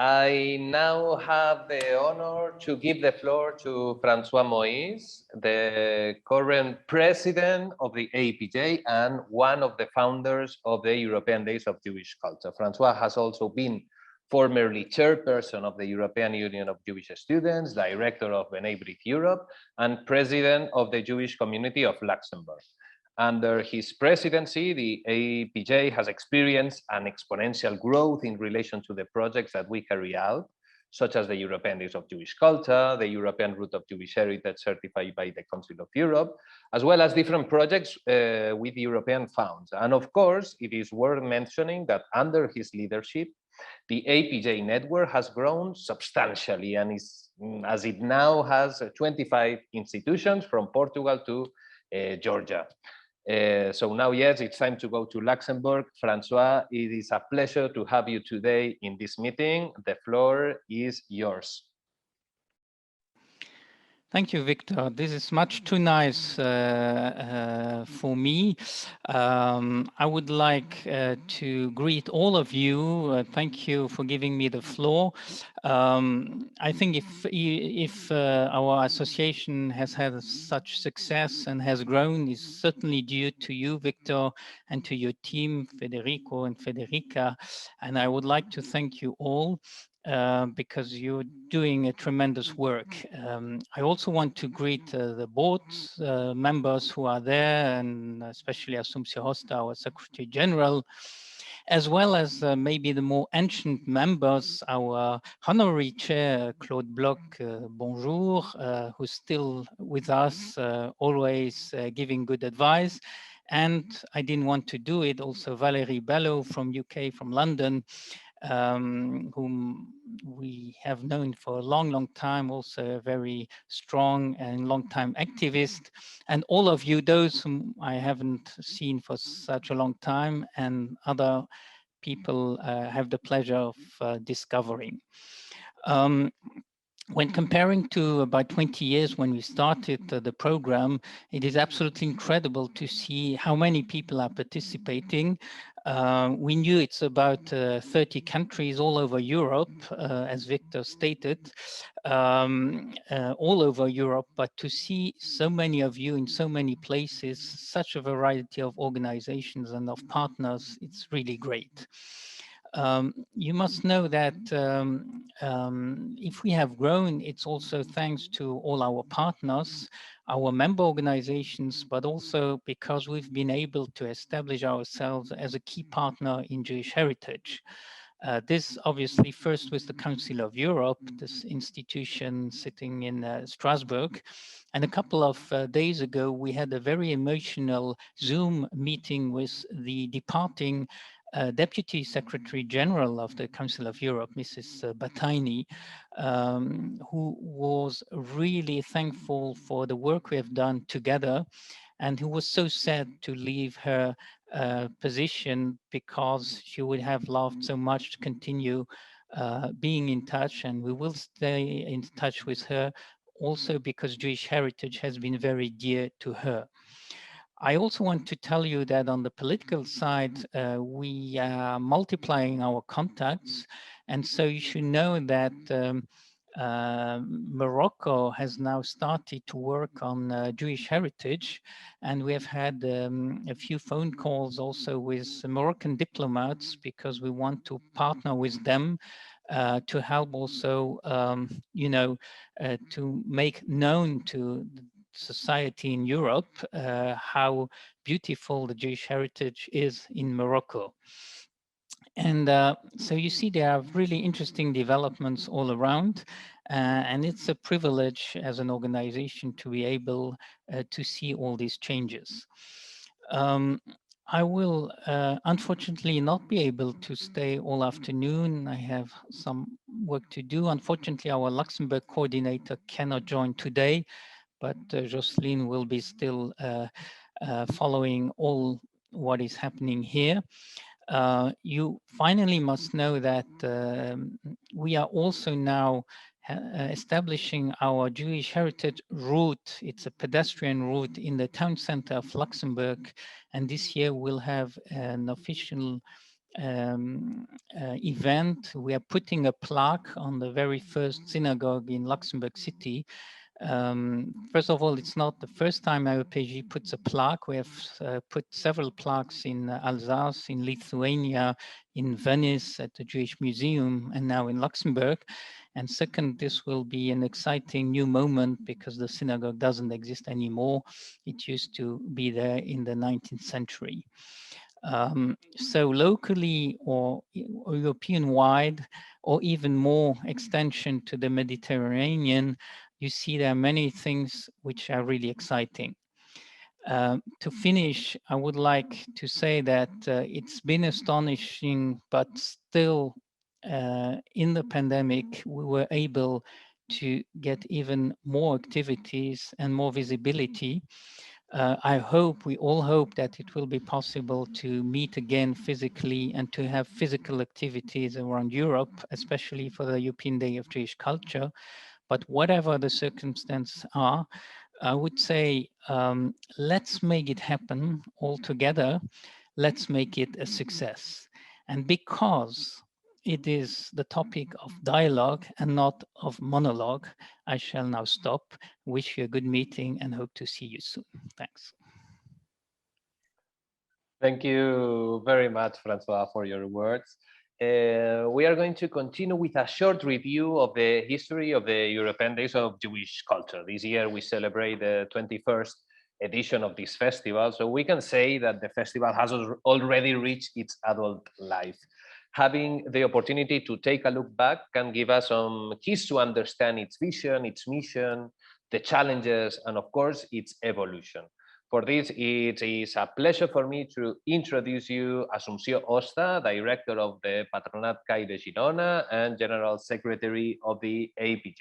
I now have the honor to give the floor to François Moyse, the current president of the AEPJ and one of the founders of the European Days of Jewish Culture. François has also been formerly chairperson of the European Union of Jewish Students, director of B'nai B'rith Europe, and president of the Jewish community of Luxembourg. Under his presidency, the AEPJ has experienced an exponential growth in relation to the projects that we carry out, such as the European Days of Jewish Culture, the European Route of Jewish Heritage certified by the Council of Europe, as well as different projects with European funds. And of course, it is worth mentioning that under his leadership, the AEPJ network has grown substantially and is, as it now has 25 institutions from Portugal to Georgia. So now, yes, it's time to go to Luxembourg. François, it is a pleasure to have you today in this meeting. The floor is yours. Thank you, Victor. This is much too nice for me. I would like to greet all of you. Thank you for giving me the floor. I think if our association has had such success and has grown, is certainly due to you, Victor, and to your team, Federico and Federica. And I would like to thank you all. Because you're doing a tremendous work. I also want to greet the board members who are there, and especially Assumpció Hosta, our Secretary General, as well as maybe the more ancient members, our honorary chair, Claude Bloch, bonjour, who's still with us, always giving good advice. And I didn't want to do it, also Valérie Bello from UK, from London, whom we have known for a long time, also a very strong and long-time activist, and all of you, those whom I haven't seen for such a long time, and other people have the pleasure of discovering. When comparing to about 20 years when we started the program, it is absolutely incredible to see how many people are participating. We knew it's about 30 countries all over Europe, as Victor stated, all over Europe, but to see so many of you in so many places, such a variety of organizations and of partners, it's really great. You must know that if we have grown, it's also thanks to all our partners, our member organizations, but also because we've been able to establish ourselves as a key partner in Jewish heritage. This obviously first with the Council of Europe, this institution sitting in Strasbourg. And a couple of days ago, we had a very emotional Zoom meeting with the departing Deputy Secretary General of the Council of Europe, Mrs. Battaini, who was really thankful for the work we have done together, and who was so sad to leave her position because she would have loved so much to continue being in touch, and we will stay in touch with her also because Jewish heritage has been very dear to her. I also want to tell you that on the political side, we are multiplying our contacts. And so you should know that Morocco has now started to work on Jewish heritage. And we have had a few phone calls also with Moroccan diplomats because we want to partner with them to help also, to make known to society in Europe, how beautiful the Jewish heritage is in Morocco. And so you see there are really interesting developments all around, and it's a privilege as an organization to be able to see all these changes. I will unfortunately not be able to stay all afternoon. I have some work to do. Unfortunately, our Luxembourg coordinator cannot join today, but Jocelyn will be still following all what is happening here. You finally must know that we are also now establishing our Jewish heritage route. It's a pedestrian route in the town center of Luxembourg, and this year we'll have an official event. We are putting a plaque on the very first synagogue in Luxembourg City. First of all, it's not the first time AEPJ puts a plaque. We have put several plaques in Alsace, in Lithuania, in Venice at the Jewish Museum, and now in Luxembourg. And second, this will be an exciting new moment because the synagogue doesn't exist anymore. It used to be there in the 19th century. So locally or European-wide, or even more extension to the Mediterranean, you see there are many things which are really exciting. To finish, I would like to say that it's been astonishing, but still in the pandemic, we were able to get even more activities and more visibility. We all hope that it will be possible to meet again physically and to have physical activities around Europe, especially for the European Day of Jewish Culture. But whatever the circumstances are, I would say, let's make it happen all together. Let's make it a success. And because it is the topic of dialogue and not of monologue, I shall now stop. Wish you a good meeting and hope to see you soon. Thanks. Thank you very much, François, for your words. We are going to continue with a short review of the history of the European Days of Jewish Culture. This year we celebrate the 21st edition of this festival, so we can say that the festival has already reached its adult life. Having the opportunity to take a look back can give us some keys to understand its vision, its mission, the challenges, and of course, its evolution. For this, it is a pleasure for me to introduce you Assumpció Hosta, Director of the Patronat CAI de Girona and General Secretary of the AEPJ.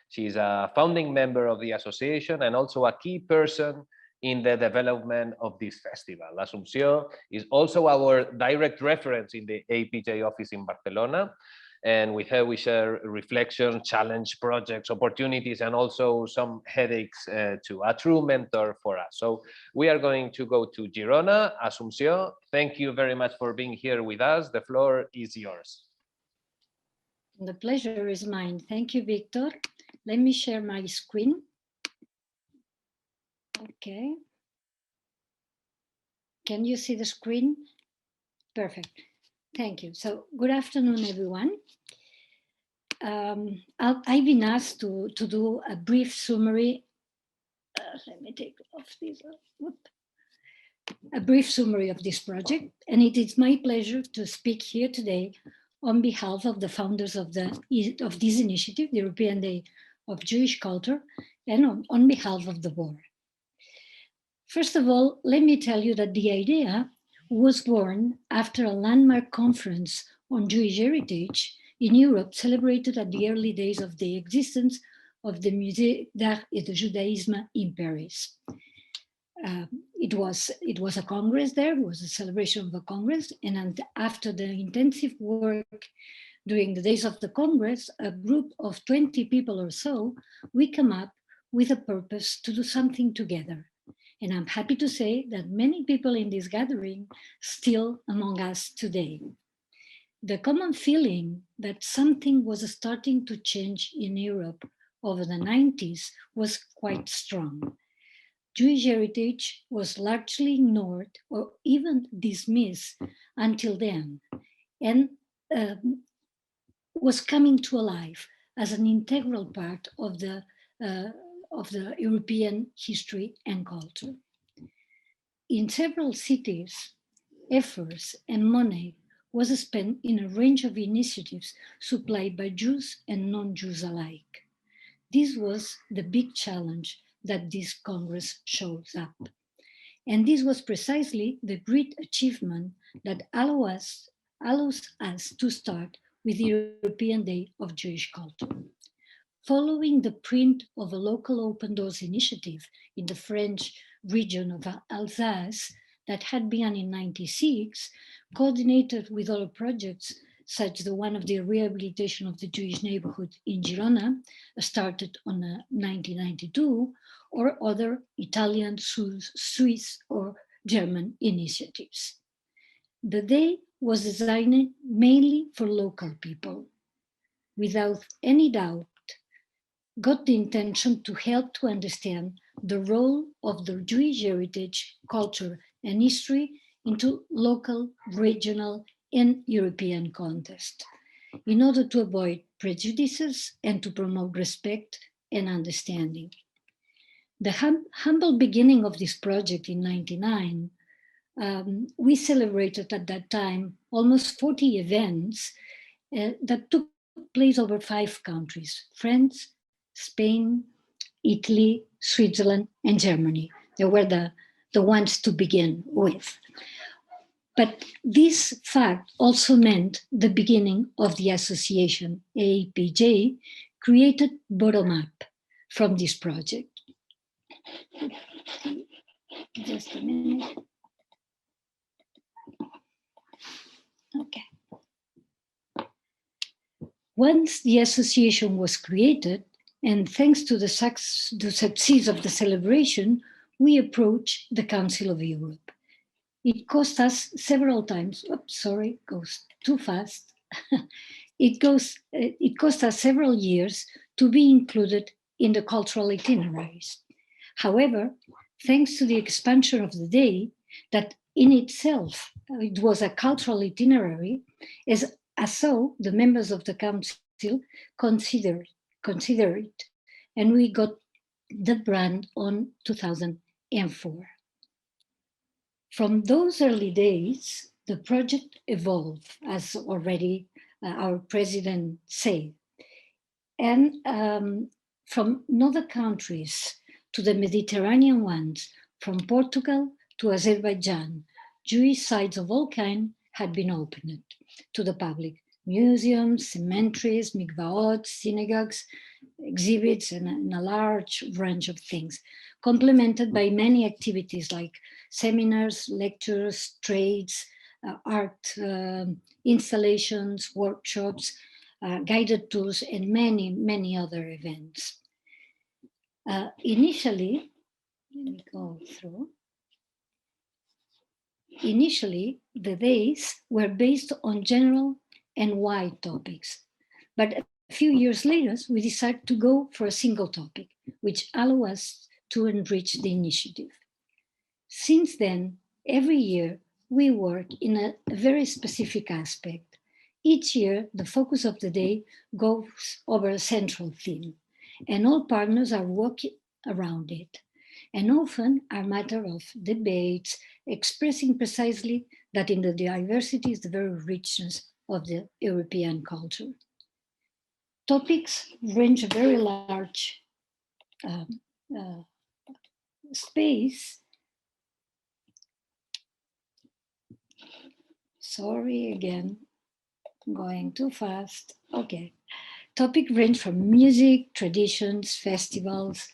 She is a founding member of the association and also a key person in the development of this festival. Assumpció is also our direct reference in the AEPJ office in Barcelona. And with her, we share reflection, challenge, projects, opportunities, and also some headaches too. A true mentor for us. So we are going to go to Girona. Assumpció, thank you very much for being here with us. The floor is yours. The pleasure is mine. Thank you, Victor. Let me share my screen. Okay. Can you see the screen? Perfect. Thank you. So good afternoon, everyone. I've been asked to do a brief summary. Let me take off this. A brief summary of this project, and it is my pleasure to speak here today on behalf of the founders of this initiative, the European Day of Jewish Culture, and on behalf of the board. First of all, let me tell you that the idea was born after a landmark conference on Jewish heritage in Europe, celebrated at the early days of the existence of the Musée d'Art et de Judaïsme in Paris. It was a congress there, it was a celebration of a congress, and after the intensive work during the days of the congress, a group of 20 people or so, we come up with a purpose to do something together. And I'm happy to say that many people in this gathering still among us today. The common feeling that something was starting to change in Europe over the 90s was quite strong. Jewish heritage was largely ignored or even dismissed until then, and was coming to life as an integral part of the European history and culture. In several cities, efforts and money was spent in a range of initiatives supplied by Jews and non-Jews alike. This was the big challenge that this Congress shows up. And this was precisely the great achievement that allows us to start with the European Day of Jewish Culture. Following the print of a local open doors initiative in the French region of Alsace that had begun in '96, coordinated with other projects such as the one of the rehabilitation of the Jewish neighborhood in Girona, started on 1992, or other Italian, Swiss, or German initiatives. The day was designed mainly for local people. Without any doubt, got the intention to help to understand the role of the Jewish heritage, culture, and history into local, regional, and European context, in order to avoid prejudices and to promote respect and understanding. The humble beginning of this project in '99, we celebrated at that time almost 40 events that took place over 5 countries: France, Spain, Italy, Switzerland, and Germany. They were the ones to begin with. But this fact also meant the beginning of the association AEPJ, created bottom-up from this project. Just a minute. Okay. Once the association was created, and thanks to the success of the celebration, we approached the Council of Europe. It cost us several times. Oops, sorry, goes too fast. It cost us several years to be included in the cultural itineraries. However, thanks to the expansion of the day, that in itself it was a cultural itinerary, as so the members of the council consider it, and we got the brand on 2004. From those early days, the project evolved, as already our president said. And from other countries to the Mediterranean ones, from Portugal to Azerbaijan, Jewish sites of all kinds had been opened to the public. Museums, cemeteries, mikvaot, synagogues, exhibits, and a large range of things, complemented by many activities like seminars, lectures, trades, art installations, workshops, guided tours, and many, many other events. Initially, let me go through. Initially, the days were based on general and wide topics, but a few years later, we decided to go for a single topic, which allowed us to enrich the initiative. Since then, every year, we work in a very specific aspect. Each year, the focus of the day goes over a central theme, and all partners are working around it, and often are matter of debates, expressing precisely that in the diversity is the very richness of the European culture. Topics range a very large space. Sorry again, going too fast. Okay. Topic range from music, traditions, festivals,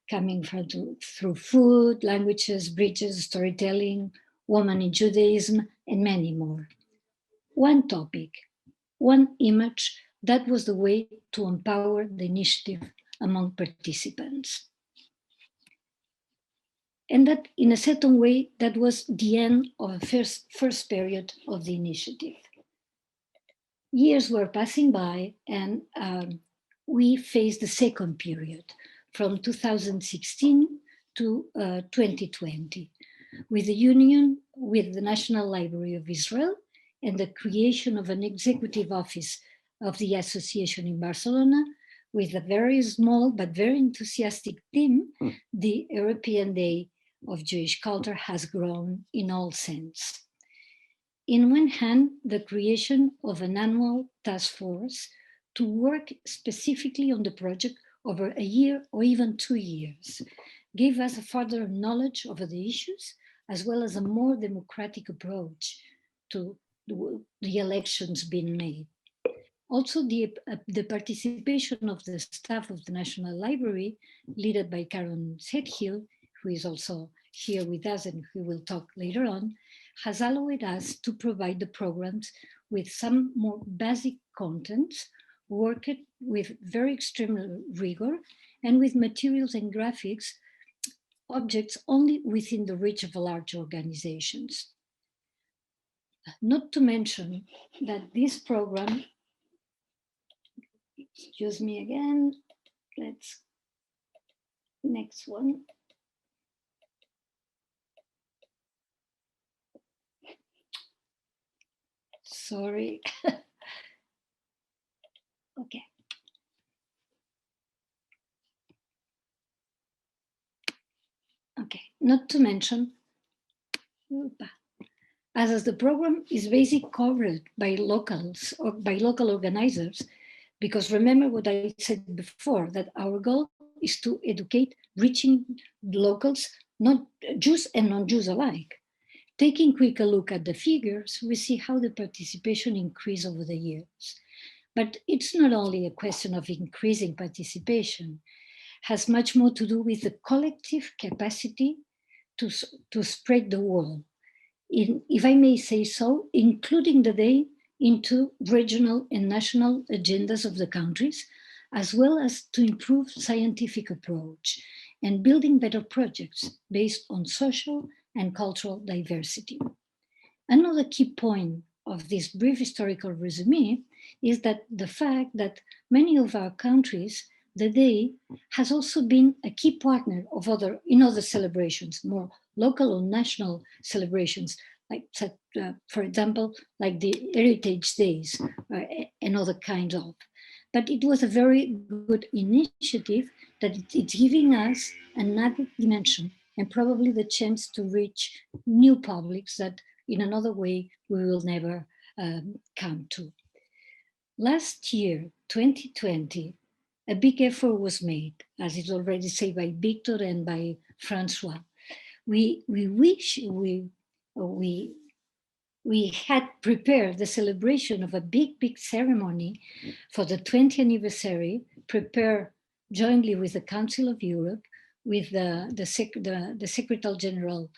coming through food, languages, bridges, storytelling, women in Judaism, and many more. One topic, one image, that was the way to empower the initiative among participants. And that, in a certain way, that was the end of the first period of the initiative. Years were passing by, and we faced the second period, from 2016 to 2020, with the union with the National Library of Israel and the creation of an executive office of the association in Barcelona, with a very small but very enthusiastic team. The European Day of Jewish Culture has grown in all sense. In one hand, the creation of an annual task force to work specifically on the project over a year or even 2 years gave us a further knowledge of the issues, as well as a more democratic approach to the elections being made. Also, the participation of the staff of the National Library, led by Karen Sedhill, who is also here with us and who will talk later on, has allowed us to provide the programs with some more basic contents, worked with very extreme rigor, and with materials and graphics, objects only within the reach of large organizations. Not to mention that this program, excuse me again, let's, next one. Sorry. Okay. Okay, not to mention, as the program is basically covered by locals or by local organizers, because remember what I said before, that our goal is to educate, reaching locals, not Jews and non-Jews alike. Taking a quick look at the figures, we see how the participation increased over the years. But it's not only a question of increasing participation, it has much more to do with the collective capacity to spread the word, if I may say so, including the day into regional and national agendas of the countries, as well as to improve scientific approach and building better projects based on social and cultural diversity. Another key point of this brief historical resume is that the fact that many of our countries, the day has also been a key partner of other celebrations, more local or national celebrations, like for example, like the Heritage Days and other kinds of. But it was a very good initiative that it's giving us another dimension and probably the chance to reach new publics that in another way we will never come to. Last year, 2020, a big effort was made, as is already said by Victor and by François. We had prepared the celebration of a big ceremony for the 20th anniversary, prepared jointly with the Council of Europe, with the Secretary General,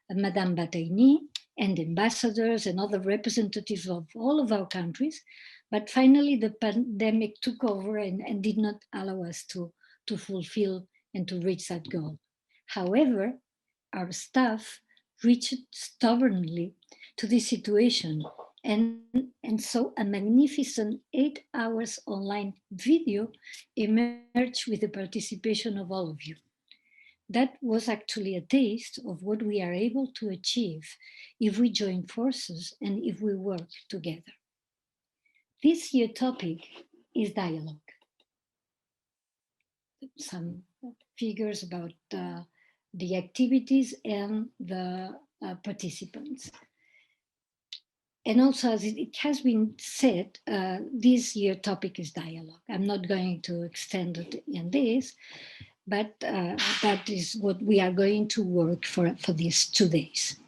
Madame Bataini, and ambassadors and other representatives of all of our countries. But finally, the pandemic took over and did not allow us to fulfill and to reach that goal. However, our staff reached stubbornly to this situation, and so a magnificent 8 hours online video emerged with the participation of all of you. That was actually a taste of what we are able to achieve if we join forces and if we work together. This year's topic is dialogue. Some figures about the activities and the participants. And also, as it has been said, this year's topic is dialogue. I'm not going to extend it in this, but that is what we are going to work for these 2 days.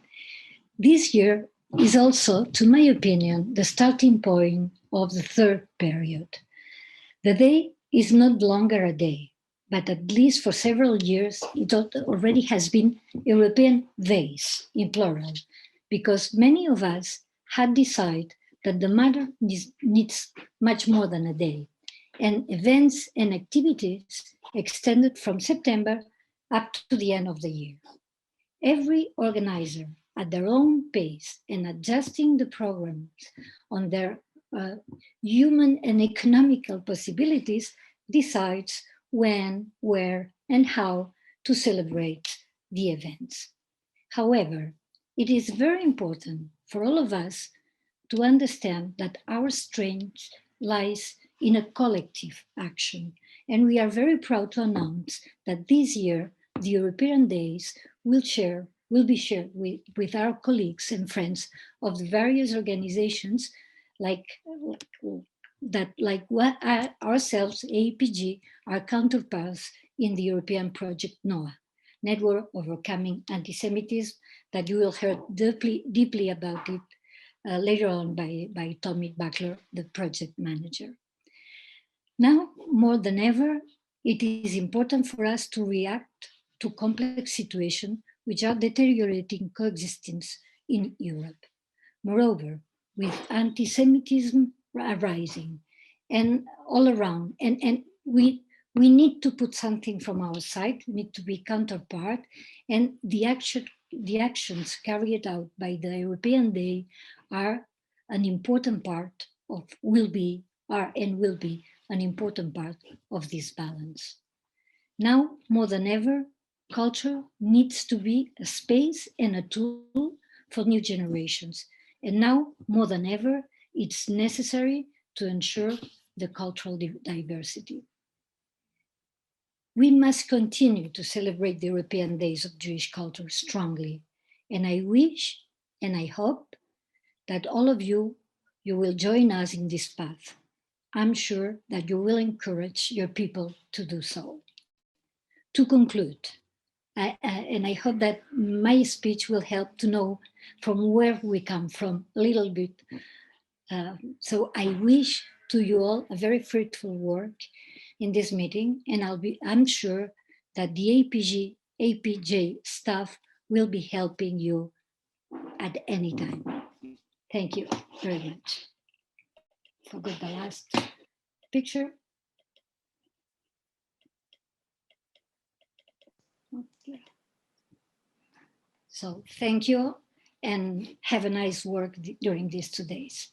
This year is also, to my opinion, the starting point of the 3rd period. The day is not longer a day, but at least for several years, it already has been European days, in plural, because many of us had decided that the matter needs much more than a day, and events and activities extended from September up to the end of the year. Every organizer, at their own pace and adjusting the programs on their human and economical possibilities, decides when, where, and how to celebrate the events. However, it is very important for all of us to understand that our strength lies in a collective action. And we are very proud to announce that this year, the European Days will be shared with our colleagues and friends of the various organizations like ourselves, AEPJ, our counterparts in the European project NOAH, Network Overcoming Antisemitism, that you will hear deeply about it later on by Tommy Buckler, the project manager. Now, more than ever, it is important for us to react to complex situations which are deteriorating coexistence in Europe. Moreover, with anti-Semitism rising and all around, and we need to put something from our side, we need to be counterpart, and the actions carried out by the European Day are an important part of, will be an important part of this balance. Now, more than ever, culture needs to be a space and a tool for new generations. And now, more than ever, it's necessary to ensure the cultural diversity. We must continue to celebrate the European Days of Jewish Culture strongly. And I wish and I hope that all of you will join us in this path. I'm sure that you will encourage your people to do so. To conclude, and I hope that my speech will help to know from where we come from a little bit. So I wish to you all a very fruitful work in this meeting, and I'm sure that the AEPJ staff will be helping you at any time. Thank you very much. Forgot the last picture. Okay. So thank you and have a nice work during these 2 days.